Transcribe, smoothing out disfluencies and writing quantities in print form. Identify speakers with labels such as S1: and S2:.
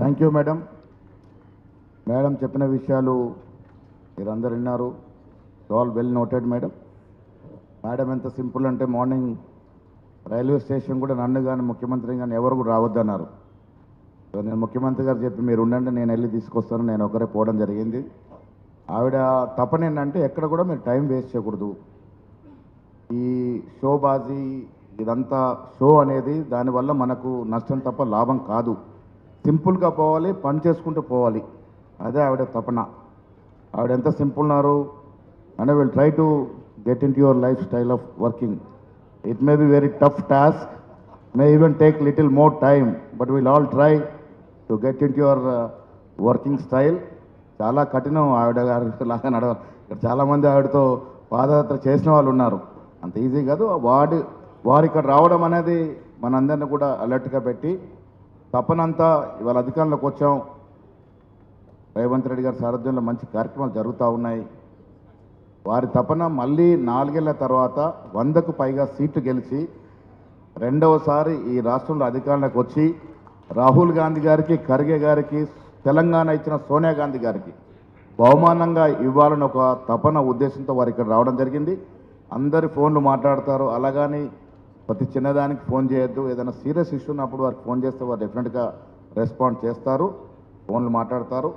S1: Thank you madam. Madam చెప్పిన విషయాలు మీరందరూ విన్నారు. All well noted madam. Madam ఎంత సింపుల్ అంటే మార్నింగ్ రైల్వే స్టేషన్ కూడా నన్ను కానీ ముఖ్యమంత్రి కానీ ఎవరు కూడా రావద్దన్నారు. సో నేను ముఖ్యమంత్రి గారు చెప్పి మీరు ఉండండి, నేను వెళ్ళి తీసుకొస్తాను, నేను ఒకరే పోవడం జరిగింది. ఆవిడ తపన ఏంటంటే ఎక్కడ కూడా మీరు టైం వేస్ట్ చేయకూడదు. ఈ షోబాజీ ఇదంతా షో అనేది దానివల్ల మనకు నష్టం తప్ప లాభం కాదు. సింపుల్గా పోవాలి, పని చేసుకుంటూ పోవాలి, అదే ఆవిడ తపన. ఆవిడ ఎంత సింపుల్ ఉన్నారు అంటే will try to get in to your life style of working. It may be very tough task, may even take little more time, but will all try to get in to your working style. చాలా కఠినం ఆవిడ గారి లాగా నడవాలి. ఇక్కడ చాలామంది ఆవిడతో పాదయాత్ర చేసిన వాళ్ళు ఉన్నారు, అంత ఈజీ కాదు. వారు ఇక్కడ రావడం అనేది మనందరినీ కూడా అలర్ట్గా పెట్టి తపనంతా ఇవాళ అధికారంలోకి వచ్చాం. రేవంత్ రెడ్డి గారి సారథ్యంలో మంచి కార్యక్రమాలు జరుగుతూ ఉన్నాయి. వారి తపన మళ్ళీ 4 ఏళ్ల తర్వాత 100కు పైగా సీట్లు గెలిచి రెండవసారి ఈ రాష్ట్రంలో అధికారంలోకి వచ్చి రాహుల్ గాంధీ గారికి, ఖర్గే గారికి, తెలంగాణ ఇచ్చిన సోనియా గాంధీ గారికి బహుమానంగా ఇవ్వాలని ఒక తపన ఉద్దేశంతో వారు ఇక్కడ రావడం జరిగింది. అందరి ఫోన్లు మాట్లాడతారు, అలాగని ప్రతి చిన్నదానికి ఫోన్ చేయొద్దు. ఏదైనా సీరియస్ ఇష్యూ ఉన్నప్పుడు వారికి ఫోన్ చేస్తే వారు డెఫినెట్గా రెస్పాండ్ చేస్తారు, ఫోన్లు మాట్లాడతారు.